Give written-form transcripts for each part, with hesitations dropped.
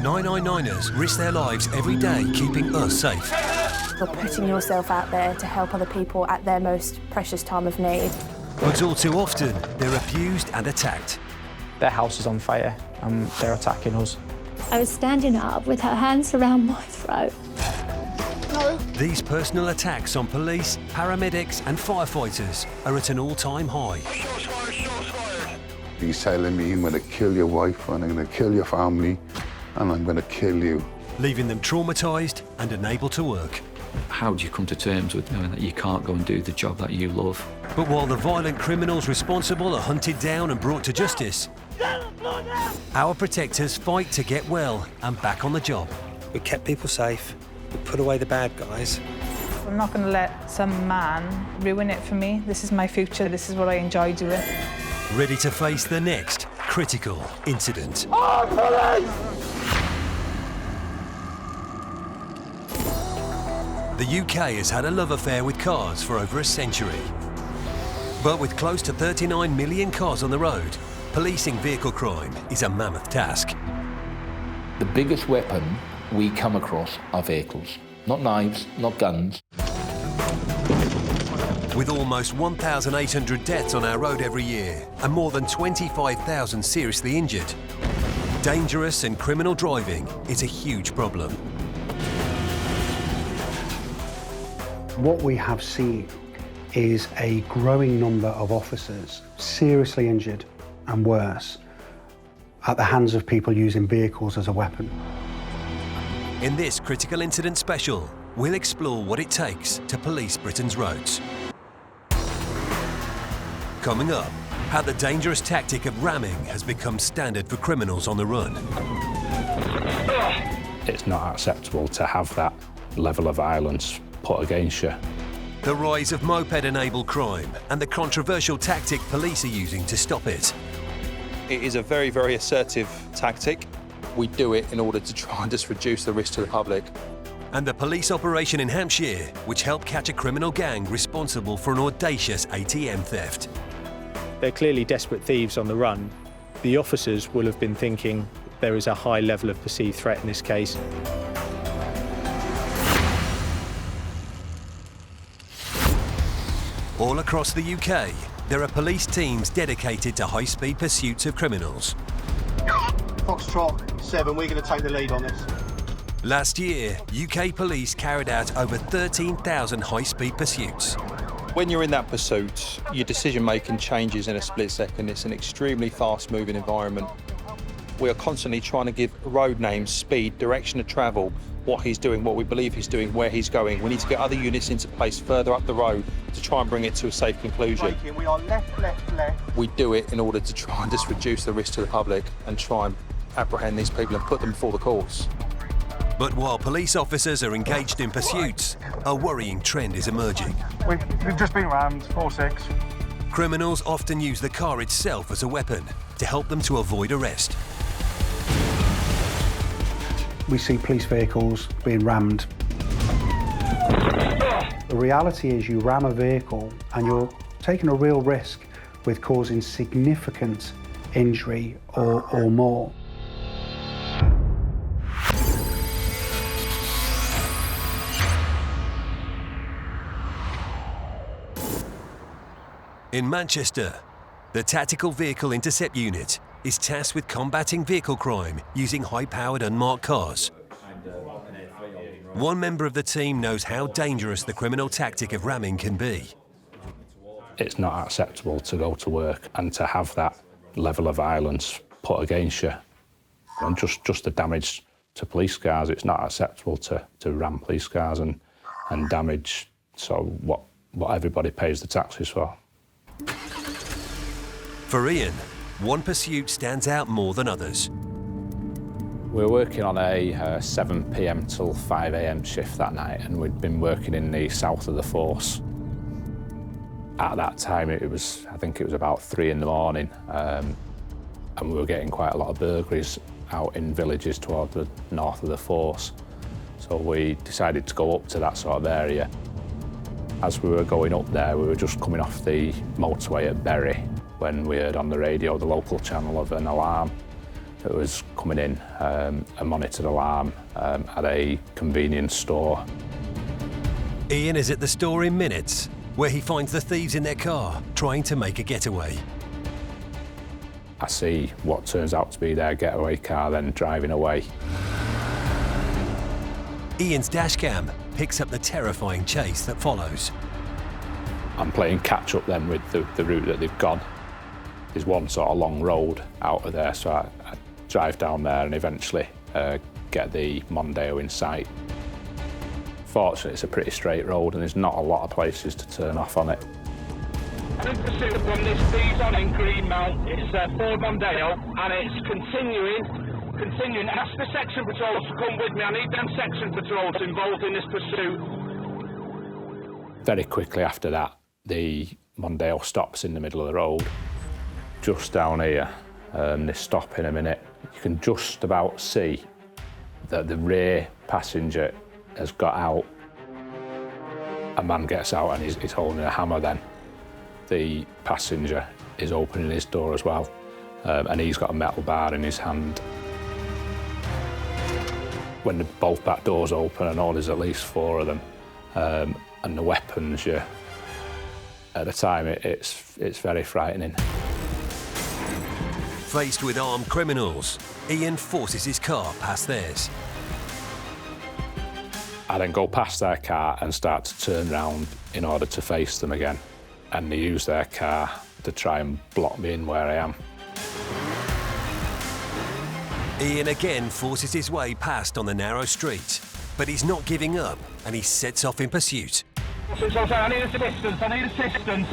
999ers risk their lives every day keeping us safe. You're putting yourself out there to help other people at their most precious time of need. But all too often, they're abused and attacked. Their house is on fire and they're attacking us. I was standing up with her hands around my throat. No. These personal attacks on police, paramedics and firefighters are at an all-time high. He's telling me, I'm going to kill your wife and I'm going to kill your family and I'm going to kill you. Leaving them traumatised and unable to work. How do you come to terms with knowing that you can't go and do the job that you love? But while the violent criminals responsible are hunted down and brought to justice, our protectors fight to get well and back on the job. We kept people safe, we put away the bad guys. I'm not going to let some man ruin it for me. This is my future, this is what I enjoy doing. Ready to face the next critical incident. The UK has had a love affair with cars for over a century. But with close to 39 million cars on the road, policing vehicle crime is a mammoth task. The biggest weapon we come across are vehicles. Not knives, not guns. With almost 1,800 deaths on our road every year and more than 25,000 seriously injured, dangerous and criminal driving is a huge problem. What we have seen is a growing number of officers seriously injured and worse at the hands of people using vehicles as a weapon. In this critical incident special, we'll explore what it takes to police Britain's roads. Coming up, how the dangerous tactic of ramming has become standard for criminals on the run. It's not acceptable to have that level of violence put against you. The rise of moped-enabled crime and the controversial tactic police are using to stop it. It is a very, very assertive tactic. We do it in order to try and just reduce the risk to the public. And the police operation in Hampshire, which helped catch a criminal gang responsible for an audacious ATM theft. They're clearly desperate thieves on the run. The officers will have been thinking there is a high level of perceived threat in this case. All across the UK, there are police teams dedicated to high-speed pursuits of criminals. Foxtrot 7, we're going to take the lead on this. Last year, UK police carried out over 13,000 high-speed pursuits. When you're in that pursuit, your decision-making changes in a split second. It's an extremely fast-moving environment. We are constantly trying to give road names, speed, direction of travel, what he's doing, what we believe he's doing, where he's going. We need to get other units into place further up the road to try and bring it to a safe conclusion. We are left, left, left. We do it in order to try and just reduce the risk to the public and try and apprehend these people and put them before the courts. But while police officers are engaged in pursuits, a worrying trend is emerging. We've just been rammed, 4-6. Criminals often use the car itself as a weapon to help them to avoid arrest. We see police vehicles being rammed. The reality is you ram a vehicle and you're taking a real risk with causing significant injury or more. In Manchester, the Tactical Vehicle Intercept Unit is tasked with combating vehicle crime using high-powered unmarked cars. One member of the team knows how dangerous the criminal tactic of ramming can be. It's not acceptable to go to work and to have that level of violence put against you. And just the damage to police cars, it's not acceptable to ram police cars and damage what everybody pays the taxes for. For Ian, one pursuit stands out more than others. We were working on a 7 p.m. till 5 a.m. shift that night, and we'd been working in the south of the force. At that time, I think it was about 3 in the morning, and we were getting quite a lot of burglaries out in villages toward the north of the force. So we decided to go up to that sort of area. As we were going up there, we were just coming off the motorway at Bury when we heard on the radio the local channel of an alarm. that was coming in, a monitored alarm at a convenience store. Ian is at the store in minutes, where he finds the thieves in their car, trying to make a getaway. I see what turns out to be their getaway car then driving away. Ian's dashcam picks up the terrifying chase that follows. I'm playing catch up then with the route that they've gone. There's one sort of long road out of there, so I drive down there and eventually get the Mondeo in sight. Fortunately, it's a pretty straight road and there's not a lot of places to turn off on it. I'm in pursuit from this speed on in Greenmount. It's Ford Mondeo and it's continuing. Ask the section patrols to come with me. I need them section patrols involved in this pursuit. Very quickly after that, the Mondeo stops in the middle of the road, just down here. They stop in a minute. You can just about see that the rear passenger has got out. A man gets out and he's holding a hammer then. The passenger is opening his door as well, and he's got a metal bar in his hand. When both back doors open, I know there's at least 4 of them, and the weapons, at the time, it's very frightening. Faced with armed criminals, Ian forces his car past theirs. I then go past their car and start to turn round in order to face them again, and they use their car to try and block me in where I am. Ian again forces his way past on the narrow street, but he's not giving up and he sets off in pursuit. I need assistance.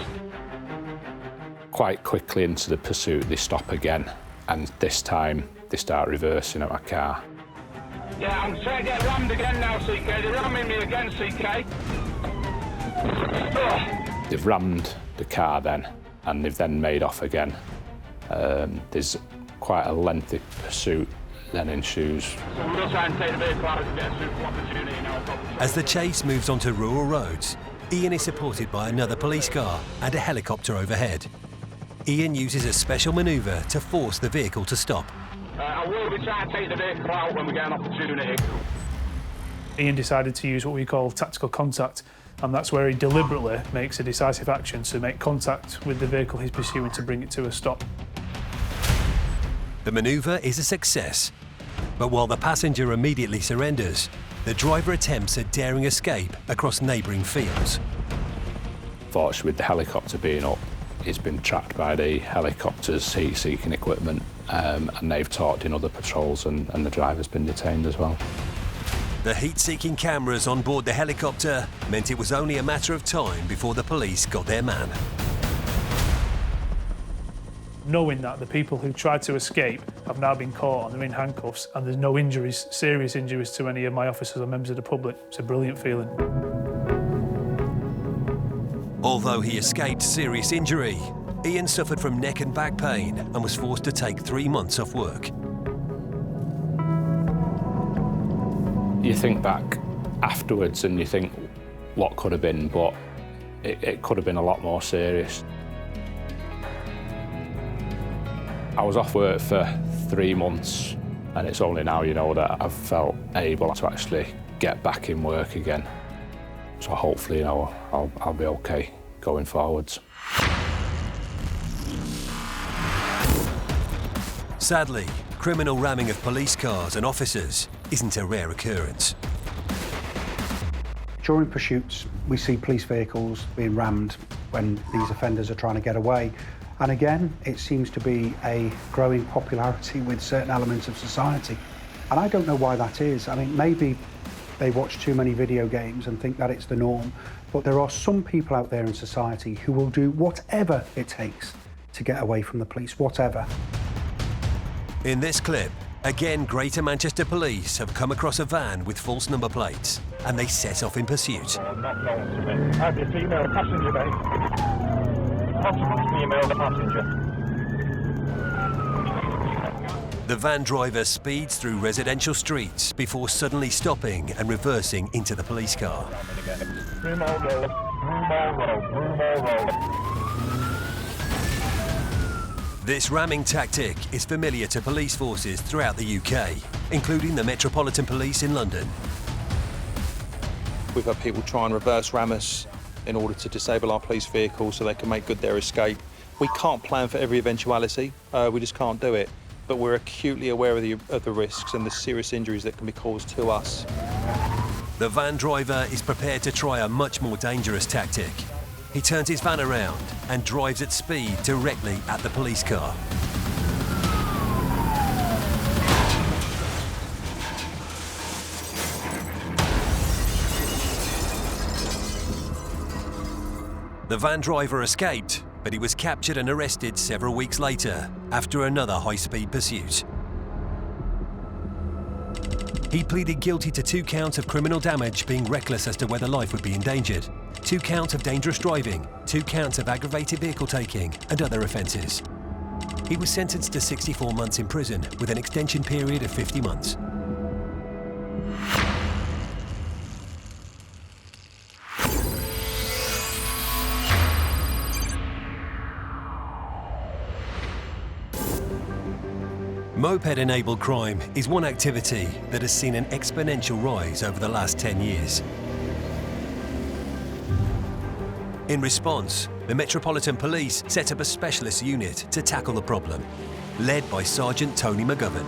Quite quickly into the pursuit, they stop again, and this time they start reversing at my car. Yeah, I'm trying to get rammed again now, CK. They're ramming me again, CK. They've rammed the car then, and they've then made off again. There's quite a lengthy pursuit then ensues. So we'll try and take the vehicle out to get a suitable opportunity now. As the chase moves onto rural roads, Ian is supported by another police car and a helicopter overhead. Ian uses a special manoeuvre to force the vehicle to stop. I will be trying to take the vehicle out when we get an opportunity. Ian decided to use what we call tactical contact, and that's where he deliberately makes a decisive action to make contact with the vehicle he's pursuing to bring it to a stop. The manoeuvre is a success, but while the passenger immediately surrenders, the driver attempts a daring escape across neighbouring fields. Fortunately, with the helicopter being up, it's been tracked by the helicopter's heat-seeking equipment, and they've talked in other patrols, and the driver's been detained as well. The heat-seeking cameras on board the helicopter meant it was only a matter of time before the police got their man. Knowing that the people who tried to escape have now been caught and they're in handcuffs, and there's no injuries, serious injuries to any of my officers or members of the public, it's a brilliant feeling. Although he escaped serious injury, Ian suffered from neck and back pain and was forced to take 3 months off work. You think back afterwards and you think what could have been, but it could have been a lot more serious. I was off work for 3 months, and it's only now, that I've felt able to actually get back in work again. So hopefully, I'll be okay going forwards. Sadly, criminal ramming of police cars and officers isn't a rare occurrence. During pursuits, we see police vehicles being rammed when these offenders are trying to get away. And again, it seems to be a growing popularity with certain elements of society. And I don't know why that is. I mean, maybe they watch too many video games and think that it's the norm, but there are some people out there in society who will do whatever it takes to get away from the police, whatever. In this clip, again, Greater Manchester Police have come across a van with false number plates, and they set off in pursuit. Not known to me. I have a female passenger, mate. Possibly female passenger. The van driver speeds through residential streets before suddenly stopping and reversing into the police car. Broomall Road. This ramming tactic is familiar to police forces throughout the UK, including the Metropolitan Police in London. We've had people try and reverse ram us in order to disable our police vehicles so they can make good their escape. We can't plan for every eventuality, we just can't do it. But we're acutely aware of the risks and the serious injuries that can be caused to us. The van driver is prepared to try a much more dangerous tactic. He turns his van around and drives at speed directly at the police car. The van driver escaped, but he was captured and arrested several weeks later after another high-speed pursuit. He pleaded guilty to 2 counts of criminal damage, being reckless as to whether life would be endangered, 2 counts of dangerous driving, 2 counts of aggravated vehicle taking, and other offences. He was sentenced to 64 months in prison with an extension period of 50 months. Moped-enabled crime is one activity that has seen an exponential rise over the last 10 years. In response, the Metropolitan Police set up a specialist unit to tackle the problem, led by Sergeant Tony McGovern.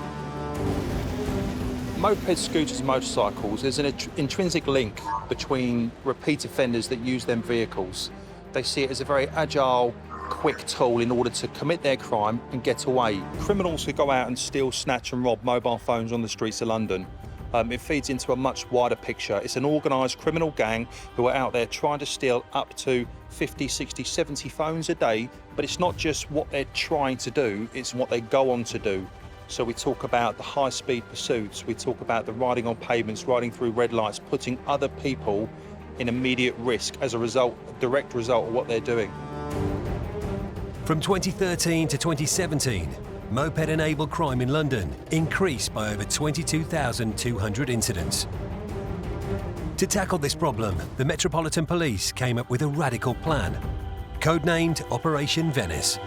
Mopeds, scooters and motorcycles, there's an intrinsic link between repeat offenders that use them vehicles. They see it as a very agile, quick tool in order to commit their crime and get away. Criminals who go out and steal, snatch and rob mobile phones on the streets of London, it feeds into a much wider picture. It's an organised criminal gang who are out there trying to steal up to 50, 60, 70 phones a day, but it's not just what they're trying to do, it's what they go on to do. So we talk about the high-speed pursuits, we talk about the riding on pavements, riding through red lights, putting other people in immediate risk as a result, a direct result of what they're doing. From 2013 to 2017, moped-enabled crime in London increased by over 22,200 incidents. To tackle this problem, the Metropolitan Police came up with a radical plan, codenamed Operation Venice.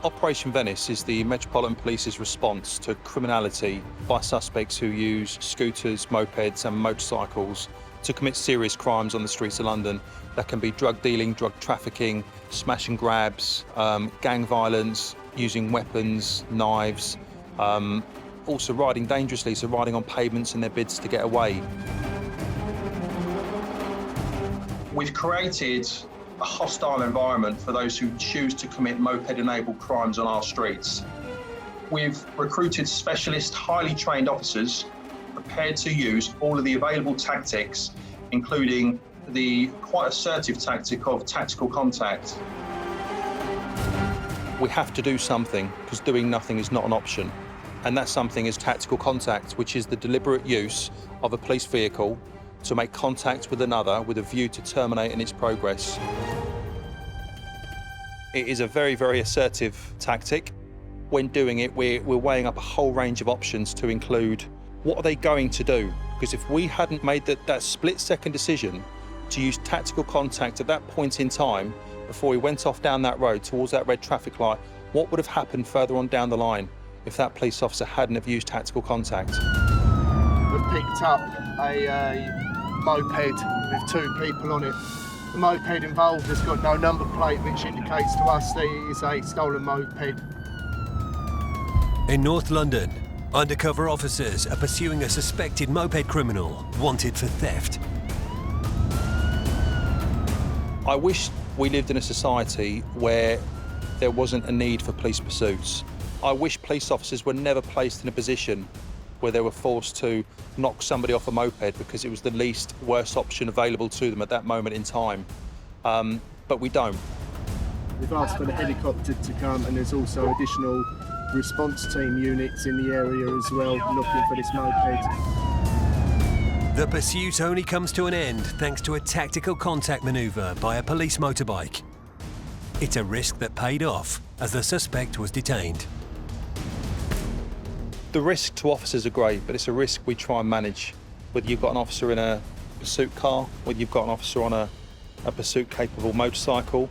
Operation Venice is the Metropolitan Police's response to criminality by suspects who use scooters, mopeds and motorcycles to commit serious crimes on the streets of London. That can be drug dealing, drug trafficking, smash and grabs, gang violence, using weapons, knives, also riding dangerously, so riding on pavements in their bids to get away. We've created a hostile environment for those who choose to commit moped-enabled crimes on our streets. We've recruited specialist, highly trained officers prepared to use all of the available tactics, including the quite assertive tactic of tactical contact. We have to do something, because doing nothing is not an option. And that something is tactical contact, which is the deliberate use of a police vehicle to make contact with another with a view to terminating its progress. It is a very, very assertive tactic. When doing it, we're weighing up a whole range of options to include what are they going to do? Because if we hadn't made that split-second decision to use tactical contact at that point in time, before we went off down that road towards that red traffic light, what would have happened further on down the line if that police officer hadn't have used tactical contact? We've picked up a moped with 2 people on it. The moped involved has got no number plate, which indicates to us that it is a stolen moped. In North London, undercover officers are pursuing a suspected moped criminal wanted for theft. I wish we lived in a society where there wasn't a need for police pursuits. I wish police officers were never placed in a position where they were forced to knock somebody off a moped because it was the least worst option available to them at that moment in time. But we don't. We've asked for the helicopter to come, and there's also additional response team units in the area as well, looking for this moped. The pursuit only comes to an end thanks to a tactical contact manoeuvre by a police motorbike. It's a risk that paid off as the suspect was detained. The risk to officers are great, but it's a risk we try and manage. Whether you've got an officer in a pursuit car, whether you've got an officer on a pursuit-capable motorcycle,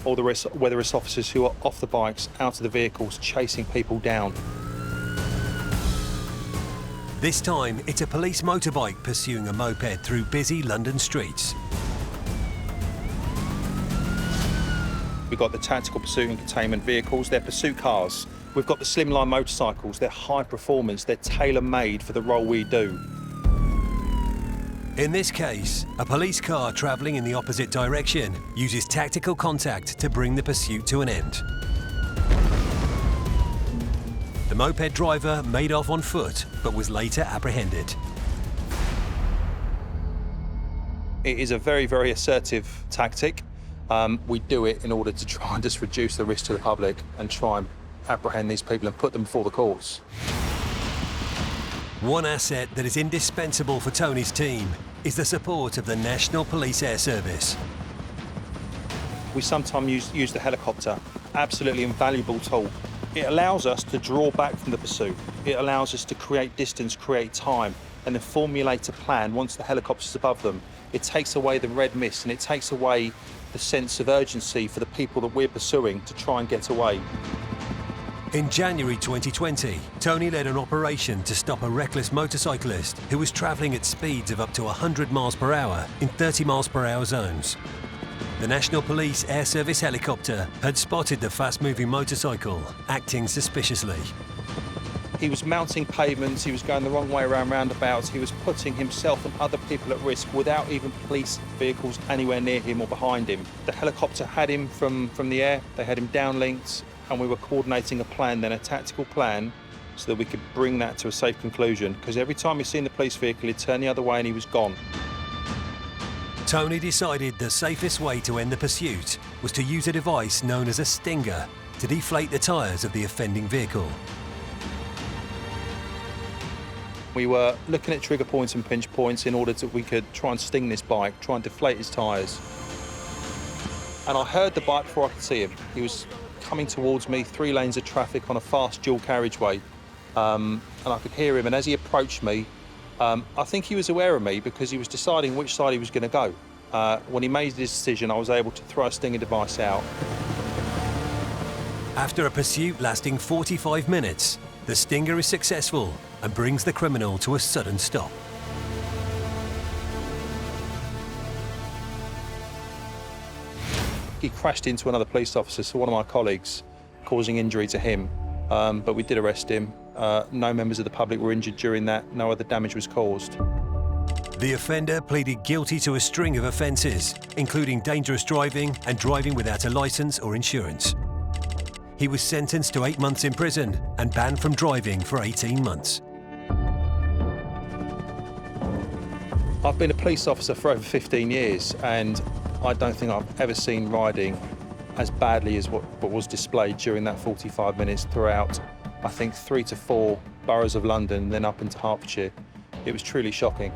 or whether it's officers who are off the bikes, out of the vehicles, chasing people down. This time, it's a police motorbike pursuing a moped through busy London streets. We've got the tactical pursuit and containment vehicles, they're pursuit cars. We've got the slimline motorcycles, they're high performance, they're tailor-made for the role we do. In this case, a police car travelling in the opposite direction uses tactical contact to bring the pursuit to an end. The moped driver made off on foot, but was later apprehended. It is a very, very assertive tactic. We do it in order to try and just reduce the risk to the public and try and apprehend these people and put them before the courts. One asset that is indispensable for Tony's team is the support of the National Police Air Service. We sometimes use the helicopter, absolutely invaluable tool. It allows us to draw back from the pursuit. It allows us to create distance, create time, and then formulate a plan once the helicopter's above them. It takes away the red mist and it takes away the sense of urgency for the people that we're pursuing to try and get away. In January 2020, Tony led an operation to stop a reckless motorcyclist who was travelling at speeds of up to 100 miles per hour in 30 miles per hour zones. The National Police Air Service helicopter had spotted the fast-moving motorcycle, acting suspiciously. He was mounting pavements, he was going the wrong way around roundabouts, he was putting himself and other people at risk without even police vehicles anywhere near him or behind him. The helicopter had him from the air, they had him downlinked, and we were coordinating a plan, then a tactical plan, so that we could bring that to a safe conclusion, because every time he seen the police vehicle, he'd turn the other way and he was gone. Tony decided the safest way to end the pursuit was to use a device known as a stinger to deflate the tyres of the offending vehicle. We were looking at trigger points and pinch points in order that we could try and sting this bike, try and deflate his tyres. And I heard the bike before I could see him. He was coming towards me, 3 lanes of traffic on a fast dual carriageway, and I could hear him, and as he approached me, I think he was aware of me because he was deciding which side he was going to go. When he made his decision, I was able to throw a stinger device out. After a pursuit lasting 45 minutes, the stinger is successful and brings the criminal to a sudden stop. He crashed into another police officer, so one of my colleagues, causing injury to him, but we did arrest him. No members of the public were injured during that, no other damage was caused. The offender pleaded guilty to a string of offences, including dangerous driving and driving without a licence or insurance. He was sentenced to 8 months in prison and banned from driving for 18 months. I've been a police officer for over 15 years, and I don't think I've ever seen riding as badly as what was displayed during that 45 minutes throughout, I think, 3 to 4 boroughs of London, then up into Hertfordshire. It was truly shocking.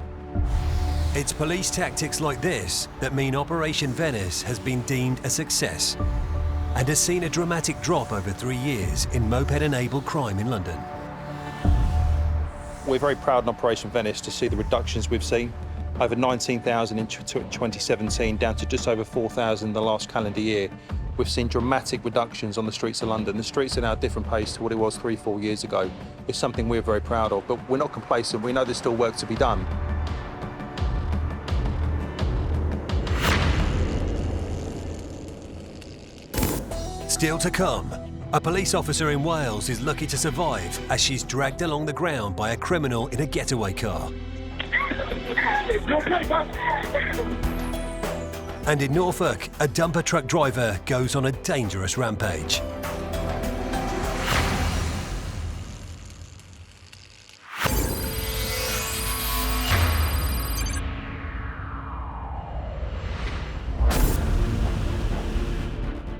It's police tactics like this that mean Operation Venice has been deemed a success and has seen a dramatic drop over 3 years in moped-enabled crime in London. We're very proud in Operation Venice to see the reductions we've seen. Over 19,000 in 2017, down to just over 4,000 the last calendar year. We've seen dramatic reductions on the streets of London. The streets are now a different pace to what it was 3-4 years ago. It's something we're very proud of, but we're not complacent. We know there's still work to be done. Still to come, a police officer in Wales is lucky to survive as she's dragged along the ground by a criminal in a getaway car. And in Norfolk, a dumper truck driver goes on a dangerous rampage.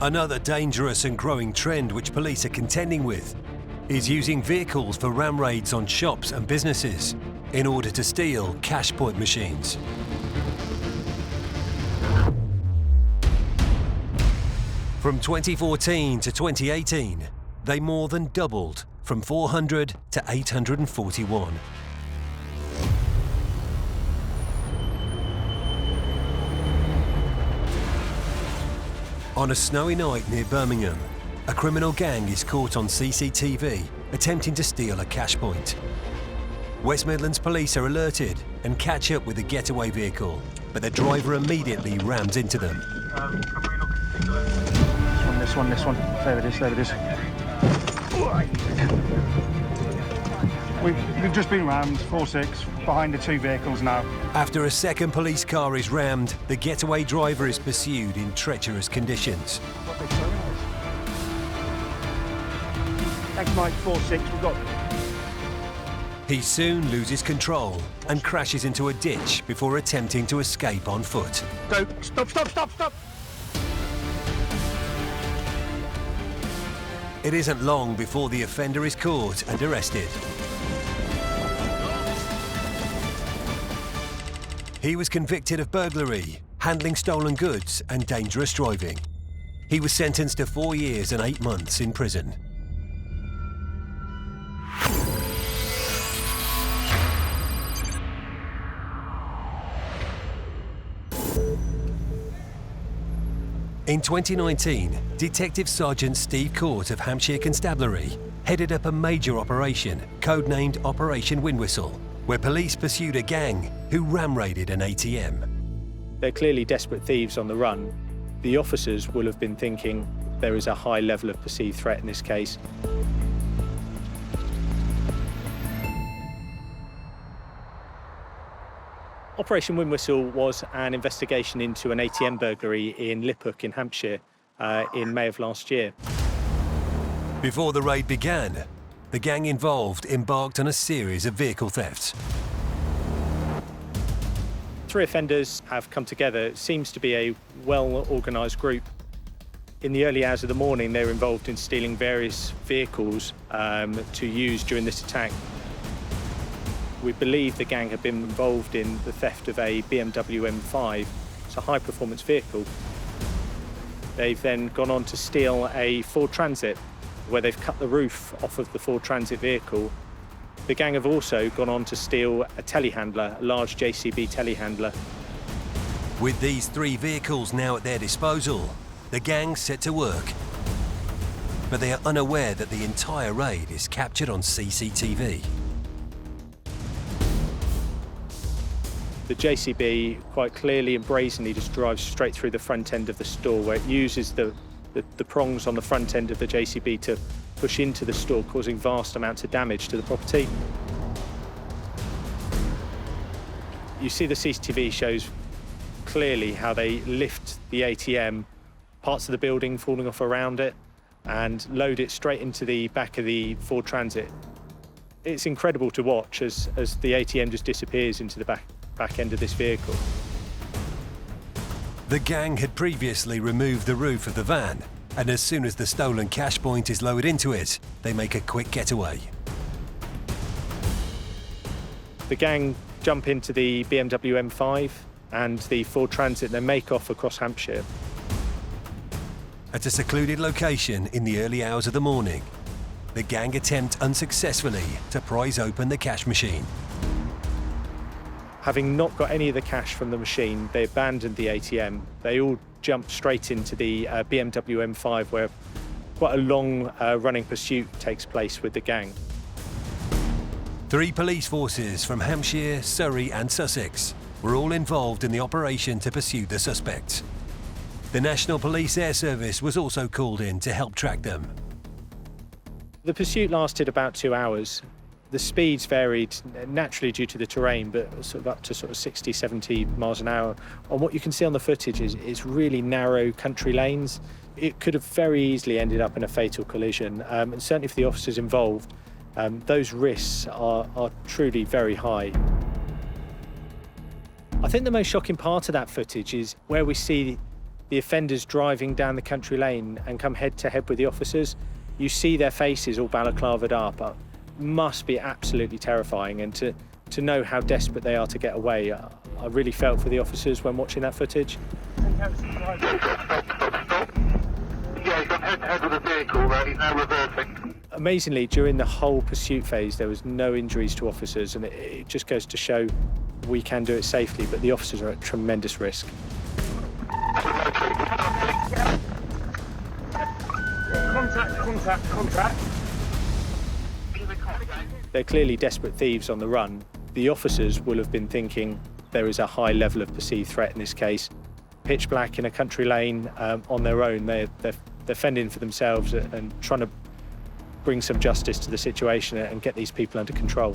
Another dangerous and growing trend which police are contending with is using vehicles for ram raids on shops and businesses in order to steal cash point machines. From 2014 to 2018, they more than doubled from 400 to 841. On a snowy night near Birmingham, a criminal gang is caught on CCTV attempting to steal a cash point. West Midlands police are alerted and catch up with the getaway vehicle, but the driver immediately rams into them. This one. There it is. We've just been rammed, 4-6, behind the two vehicles now. After a second police car is rammed, the getaway driver is pursued in treacherous conditions. Thanks, Mike, 4-6, we've got... He soon loses control and crashes into a ditch before attempting to escape on foot. Go, stop! It isn't long before the offender is caught and arrested. He was convicted of burglary, handling stolen goods and dangerous driving. He was sentenced to 4 years and 8 months in prison. In 2019, Detective Sergeant Steve Court of Hampshire Constabulary headed up a major operation, codenamed Operation Windwhistle, where police pursued a gang who ram-raided an ATM. They're clearly desperate thieves on the run. The officers will have been thinking there is a high level of perceived threat in this case. Operation Windwhistle was an investigation into an ATM burglary in Liphook in Hampshire in May of last year. Before the raid began, the gang involved embarked on a series of vehicle thefts. 3 offenders have come together. It seems to be a well-organised group. In the early hours of the morning, they were involved in stealing various vehicles to use during this attack. We believe the gang had been involved in the theft of a BMW M5. It's a high-performance vehicle. They've then gone on to steal a Ford Transit, where they've cut the roof off of the Ford Transit vehicle. The gang have also gone on to steal a telehandler, a large JCB telehandler. With these 3 vehicles now at their disposal, the gang set to work. But they are unaware that the entire raid is captured on CCTV. The JCB quite clearly and brazenly just drives straight through the front end of the store, where it uses the prongs on the front end of the JCB to push into the store, causing vast amounts of damage to the property. You see the CCTV shows clearly how they lift the ATM, parts of the building falling off around it, and load it straight into the back of the Ford Transit. It's incredible to watch as the ATM just disappears into the back end of this vehicle. The gang had previously removed the roof of the van, and as soon as the stolen cash point is lowered into it, they make a quick getaway. The gang jump into the BMW M5 and the Ford Transit and they make off across Hampshire. At a secluded location in the early hours of the morning, the gang attempt unsuccessfully to prise open the cash machine. Having not got any of the cash from the machine, they abandoned the ATM. They all jumped straight into the BMW M5, where quite a long running pursuit takes place with the gang. 3 police forces from Hampshire, Surrey and Sussex were all involved in the operation to pursue the suspects. The National Police Air Service was also called in to help track them. The pursuit lasted about 2 hours. The speeds varied naturally due to the terrain, but sort of up to sort of 60, 70 miles an hour. And what you can see on the footage is really narrow country lanes. It could have very easily ended up in a fatal collision. And certainly for the officers involved, those risks are truly very high. I think the most shocking part of that footage is where we see the offenders driving down the country lane and come head to head with the officers. You see their faces all balaclavaed up. Must be absolutely terrifying, and to know how desperate they are to get away, I really felt for the officers when watching that footage. Yeah, he's gone head to head with the vehicle, he's now reversing. Amazingly, during the whole pursuit phase, there was no injuries to officers, and it just goes to show we can do it safely, but the officers are at tremendous risk. Contact. They're clearly desperate thieves on the run. The officers will have been thinking there is a high level of perceived threat in this case. Pitch black in a country lane on their own, they're fending for themselves and trying to bring some justice to the situation and get these people under control.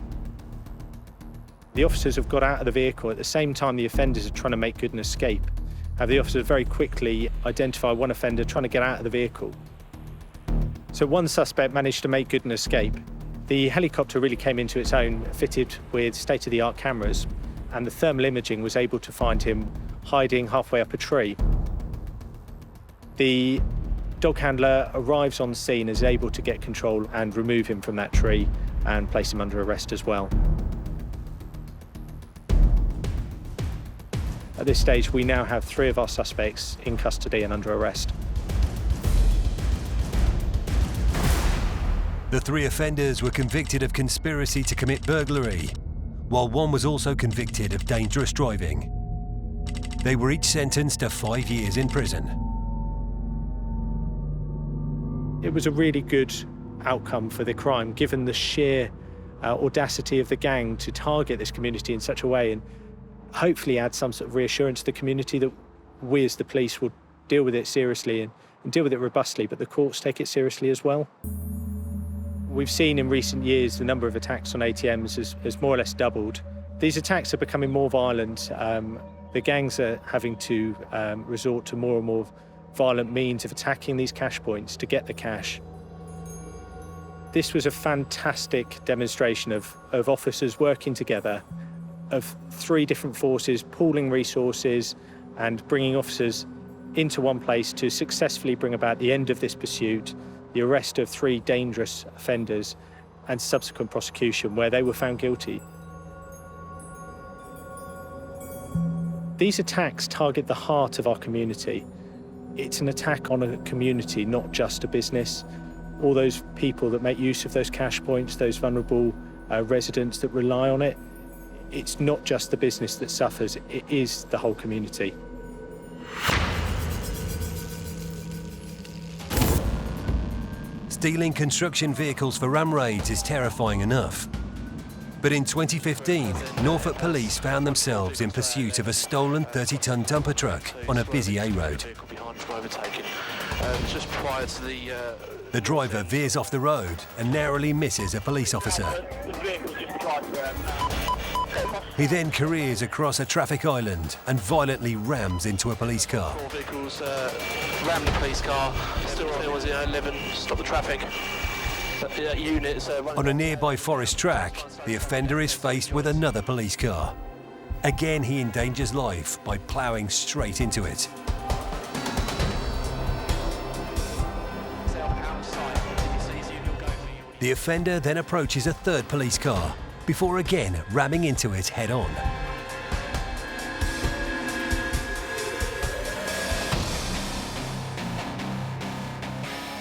The officers have got out of the vehicle at the same time the offenders are trying to make good and escape. The officers very quickly identify one offender trying to get out of the vehicle. So one suspect managed to make good and escape. The helicopter really came into its own, fitted with state-of-the-art cameras, and the thermal imaging was able to find him hiding halfway up a tree. The dog handler arrives on scene, is able to get control and remove him from that tree and place him under arrest as well. At this stage, we now have 3 of our suspects in custody and under arrest. The 3 offenders were convicted of conspiracy to commit burglary, while one was also convicted of dangerous driving. They were each sentenced to 5 years in prison. It was a really good outcome for the crime, given the sheer audacity of the gang to target this community in such a way, and hopefully add some sort of reassurance to the community that we as the police will deal with it seriously and deal with it robustly, but the courts take it seriously as well. We've seen in recent years the number of attacks on ATMs has more or less doubled. These attacks are becoming more violent. The gangs are having to resort to more and more violent means of attacking these cash points to get the cash. This was a fantastic demonstration of officers working together, of 3 different forces pooling resources and bringing officers into one place to successfully bring about the end of this pursuit, the arrest of 3 dangerous offenders and subsequent prosecution where they were found guilty. These attacks target the heart of our community. It's an attack on a community, not just a business. All those people that make use of those cash points, those vulnerable residents that rely on it, it's not just the business that suffers, it is the whole community. Stealing construction vehicles for ram raids is terrifying enough. But in 2015, Norfolk Police found themselves in pursuit of a stolen 30-ton dumper truck on a busy A road. Just prior to The driver veers off the road and narrowly misses a police officer. He then careers across a traffic island and violently rams into a police car. 4 vehicles rammed the police car. Still there was 11. Stop the traffic. Units. On a nearby forest track, the offender is faced with another police car. Again, he endangers life by ploughing straight into it. The offender then approaches a 3rd police car before again ramming into it head-on.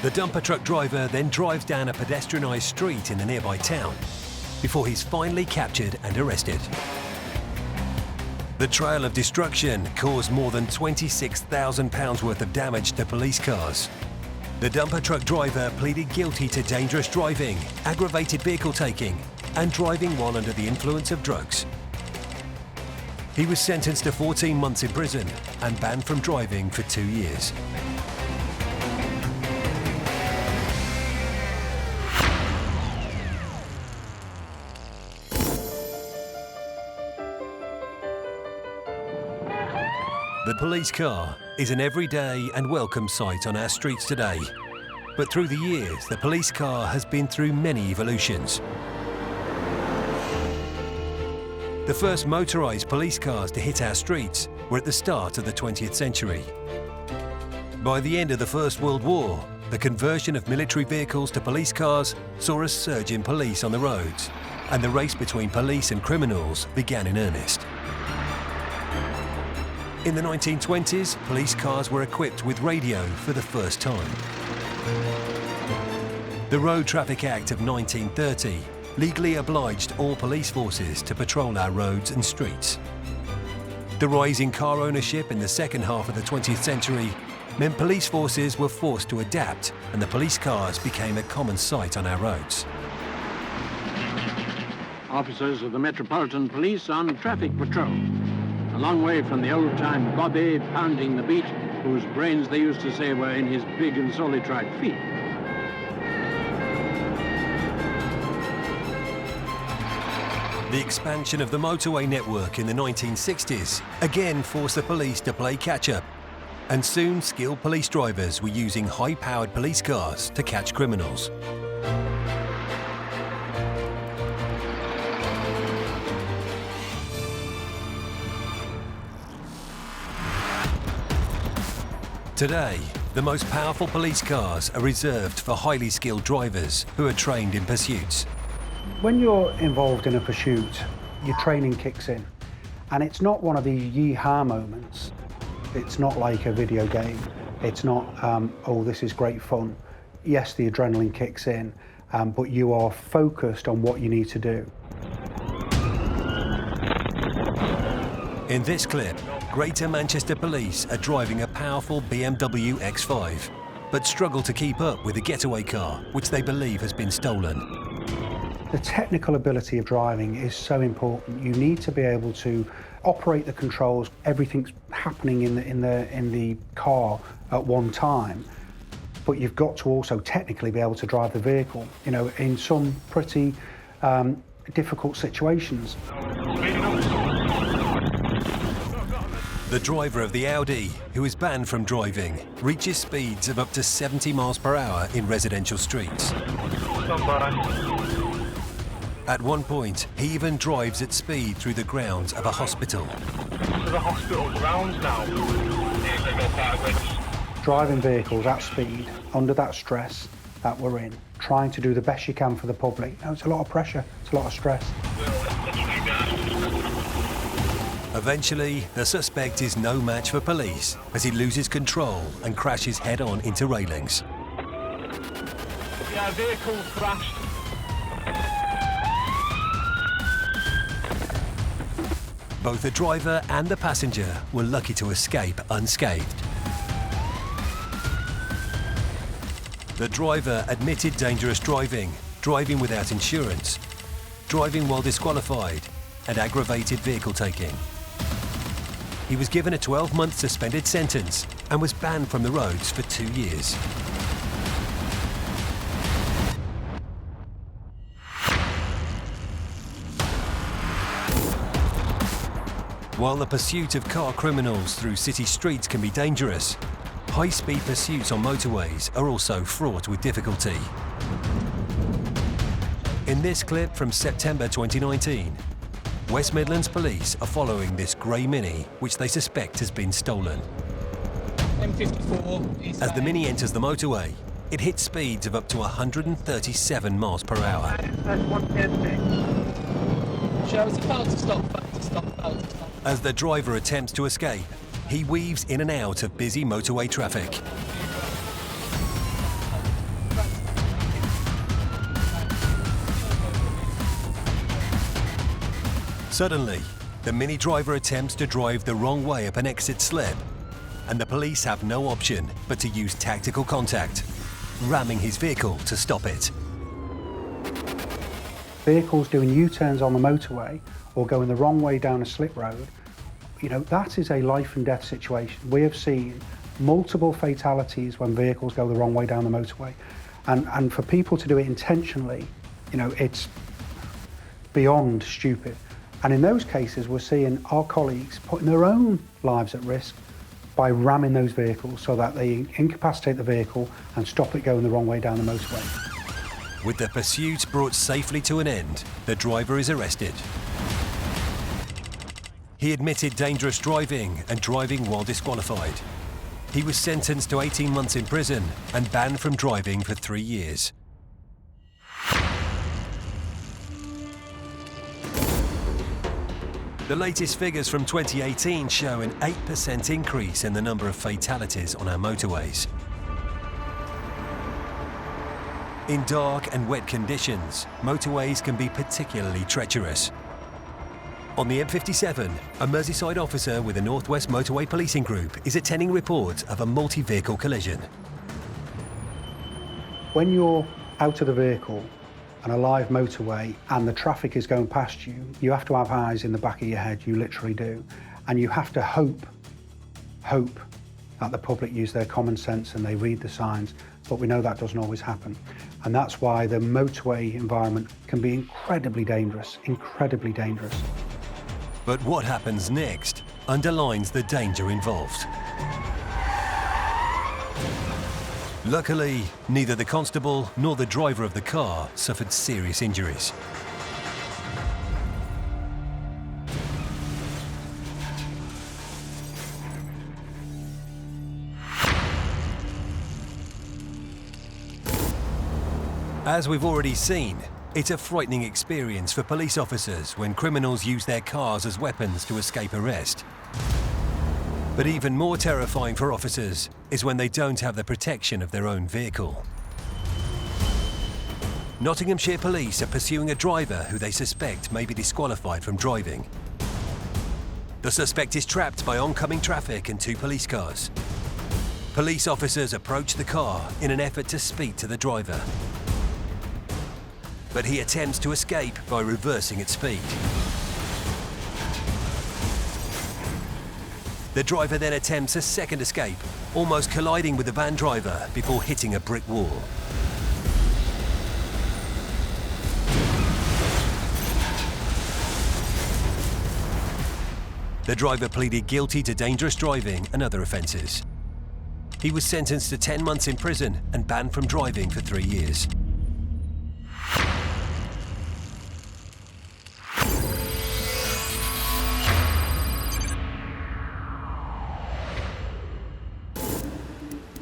The dumper truck driver then drives down a pedestrianised street in the nearby town before he's finally captured and arrested. The trail of destruction caused more than £26,000 worth of damage to police cars. The dumper truck driver pleaded guilty to dangerous driving, aggravated vehicle taking, and driving while under the influence of drugs. He was sentenced to 14 months in prison and banned from driving for 2 years. The police car is an everyday and welcome sight on our streets today. But through the years, the police car has been through many evolutions. The first motorised police cars to hit our streets were at the start of the 20th century. By the end of the First World War, the conversion of military vehicles to police cars saw a surge in police on the roads, and the race between police and criminals began in earnest. In the 1920s, police cars were equipped with radio for the first time. The Road Traffic Act of 1930 legally obliged all police forces to patrol our roads and streets. The rise in car ownership in the second half of the 20th century meant police forces were forced to adapt, and the police cars became a common sight on our roads. Officers of the Metropolitan Police on traffic patrol, a long way from the old-time Bobby pounding the beat, whose brains they used to say were in his big and sorely tried feet. The expansion of the motorway network in the 1960s again forced the police to play catch-up, and soon skilled police drivers were using high-powered police cars to catch criminals. Today, the most powerful police cars are reserved for highly skilled drivers who are trained in pursuits. When you're involved in a pursuit, your training kicks in. And it's not one of these yee-haw moments. It's not like a video game. It's not, oh, this is great fun. Yes, the adrenaline kicks in, but you are focused on what you need to do. In this clip, Greater Manchester Police are driving a powerful BMW X5, but struggle to keep up with a getaway car, which they believe has been stolen. The technical ability of driving is so important. You need to be able to operate the controls. Everything's happening in the car at one time, but you've got to also technically be able to drive the vehicle, you know, in some pretty difficult situations. The driver of the Audi, who is banned from driving, reaches speeds of up to 70 miles per hour in residential streets. At one point, he even drives at speed through the grounds of a hospital. To the hospital grounds now. Driving vehicles at speed, under that stress that we're in, trying to do the best you can for the public. You know, it's a lot of pressure, it's a lot of stress. Eventually, the suspect is no match for police as he loses control and crashes head-on into railings. Yeah, vehicle crashed. Both the driver and the passenger were lucky to escape unscathed. The driver admitted dangerous driving, driving without insurance, driving while disqualified, and aggravated vehicle taking. He was given a 12-month suspended sentence and was banned from the roads for 2 years. While the pursuit of car criminals through city streets can be dangerous, high-speed pursuits on motorways are also fraught with difficulty. In this clip from September 2019, West Midlands Police are following this grey Mini, which they suspect has been stolen. M54. As the Mini enters the motorway, it hits speeds of up to 137 miles per hour. As the driver attempts to escape, he weaves in and out of busy motorway traffic. Suddenly, the Mini driver attempts to drive the wrong way up an exit slip, and the police have no option but to use tactical contact, ramming his vehicle to stop it. Vehicles doing U-turns on the motorway or going the wrong way down a slip road, you know, that is a life and death situation. We have seen multiple fatalities when vehicles go the wrong way down the motorway. And for people to do it intentionally, you know, it's beyond stupid. And in those cases, we're seeing our colleagues putting their own lives at risk by ramming those vehicles so that they incapacitate the vehicle and stop it going the wrong way down the motorway. With the pursuit brought safely to an end, the driver is arrested. He admitted dangerous driving and driving while disqualified. He was sentenced to 18 months in prison and banned from driving for 3 years. The latest figures from 2018 show an 8% increase in the number of fatalities on our motorways. In dark and wet conditions, motorways can be particularly treacherous. On the M57, a Merseyside officer with the North West Motorway Policing Group is attending reports of a multi-vehicle collision. When you're out of the vehicle on a live motorway and the traffic is going past you, you have to have eyes in the back of your head, you literally do. And you have to hope that the public use their common sense and they read the signs, but we know that doesn't always happen. And that's why the motorway environment can be incredibly dangerous, incredibly dangerous. But what happens next underlines the danger involved. Luckily, neither the constable nor the driver of the car suffered serious injuries. As we've already seen, it's a frightening experience for police officers when criminals use their cars as weapons to escape arrest. But even more terrifying for officers is when they don't have the protection of their own vehicle. Nottinghamshire police are pursuing a driver who they suspect may be disqualified from driving. The suspect is trapped by oncoming traffic and 2 police cars. Police officers approach the car in an effort to speak to the driver. But he attempts to escape by reversing at speed. The driver then attempts a second escape, almost colliding with the van driver before hitting a brick wall. The driver pleaded guilty to dangerous driving and other offences. He was sentenced to 10 months in prison and banned from driving for 3 years.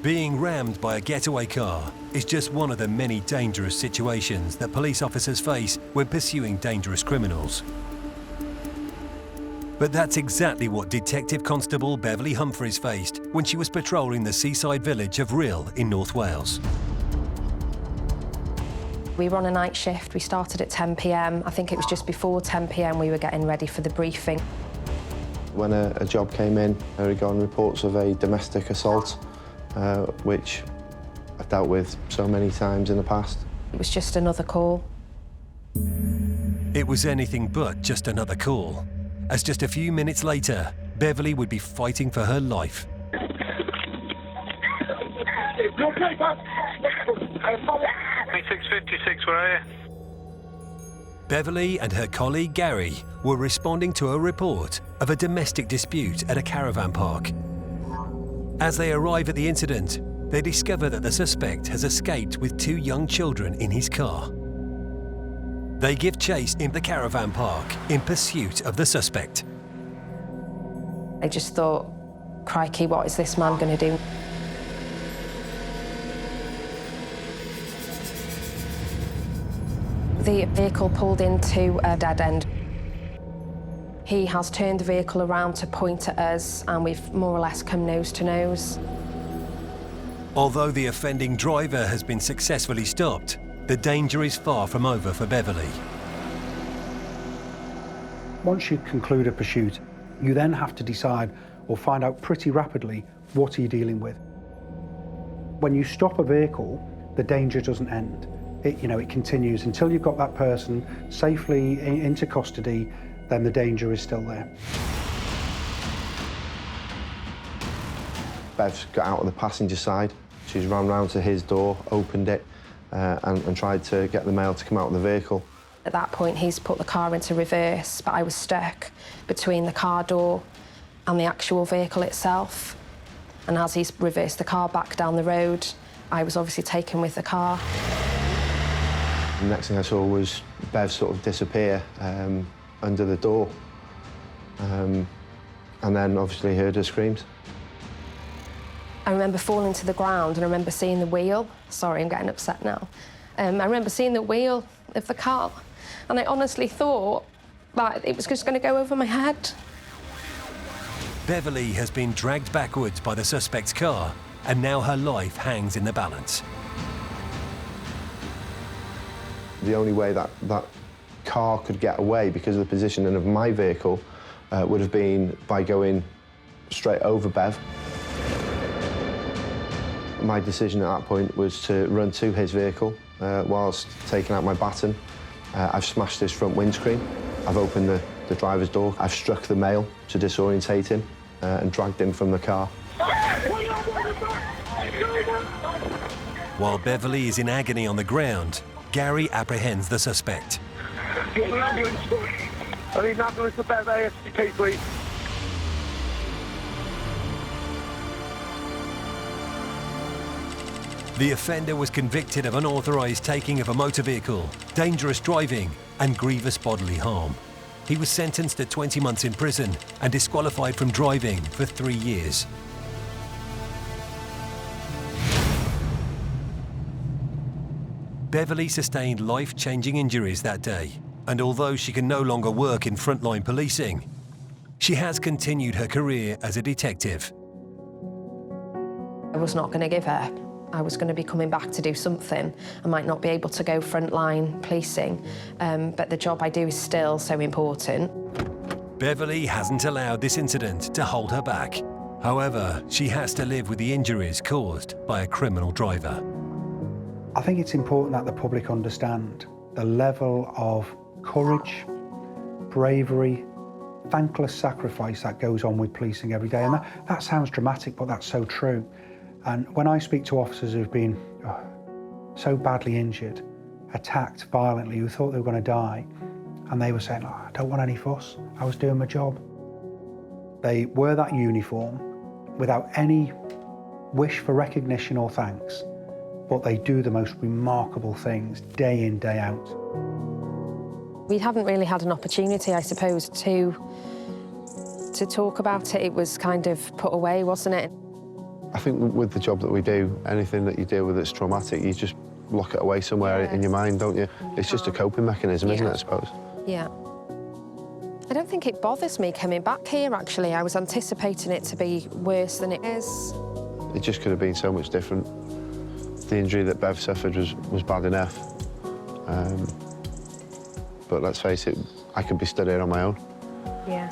Being rammed by a getaway car is just one of the many dangerous situations that police officers face when pursuing dangerous criminals. But that's exactly what Detective Constable Beverly Humphreys faced when she was patrolling the seaside village of Rhyl in North Wales. We were on a night shift. We started at 10 p.m. I think it was just before 10 p.m. we were getting ready for the briefing. When a job came in, we got reports of a domestic assault, which I've dealt with so many times in the past. It was just another call. It was anything but just another call, as just a few minutes later, Beverly would be fighting for her life. 2656, where are you? Beverly and her colleague Gary were responding to a report of a domestic dispute at a caravan park. As they arrive at the incident, they discover that the suspect has escaped with 2 young children in his car. They give chase in the caravan park in pursuit of the suspect. I just thought, crikey, what is this man going to do? The vehicle pulled into a dead end. He has turned the vehicle around to point at us, and we've more or less come nose to nose. Although the offending driver has been successfully stopped, the danger is far from over for Beverly. Once you conclude a pursuit, you then have to decide or find out pretty rapidly what are you dealing with. When you stop a vehicle, the danger doesn't end. It continues until you've got that person safely into custody, then the danger is still there. Bev's got out on the passenger side. She's ran round to his door, opened it, and tried to get the male to come out of the vehicle. At that point, he's put the car into reverse, but I was stuck between the car door and the actual vehicle itself. And as he's reversed the car back down the road, I was obviously taken with the car. The next thing I saw was Bev sort of disappear under the door. And then obviously heard her screams. I remember falling to the ground and I remember seeing the wheel. Sorry, I'm getting upset now. I remember seeing the wheel of the car, and I honestly thought that it was just going to go over my head. Beverly has been dragged backwards by the suspect's car, and now her life hangs in the balance. The only way that car could get away because of the positioning of my vehicle would have been by going straight over Bev. My decision at that point was to run to his vehicle whilst taking out my baton. I've smashed his front windscreen. I've opened the driver's door. I've struck the male to disorientate him and dragged him from the car. While Beverly is in agony on the ground, Gary apprehends the suspect. Get an ambulance. I need an ambulance to Bev ASCP, please. The offender was convicted of unauthorised taking of a motor vehicle, dangerous driving and grievous bodily harm. He was sentenced to 20 months in prison and disqualified from driving for 3 years. Beverly sustained life-changing injuries that day, and although she can no longer work in frontline policing, she has continued her career as a detective. I was not going to give her. I was going to be coming back to do something. I might not be able to go frontline policing, but the job I do is still so important. Beverly hasn't allowed this incident to hold her back. However, she has to live with the injuries caused by a criminal driver. I think it's important that the public understand the level of courage, bravery, thankless sacrifice that goes on with policing every day. And that sounds dramatic, but that's so true. And when I speak to officers who've been so badly injured, attacked violently, who thought they were going to die, and they were saying, oh, I don't want any fuss, I was doing my job. They wear that uniform without any wish for recognition or thanks, but they do the most remarkable things day in, day out. We haven't really had an opportunity, I suppose, to talk about it. It was kind of put away, wasn't it? I think with the job that we do, anything that you deal with that's traumatic, you just lock it away somewhere in your mind, don't you? It's just a coping mechanism, isn't it, I suppose? Yeah. I don't think it bothers me coming back here, actually. I was anticipating it to be worse than it is. It just could have been so much different. The injury that Bev suffered was bad enough. But let's face it, I could be stood here on my own. Yeah.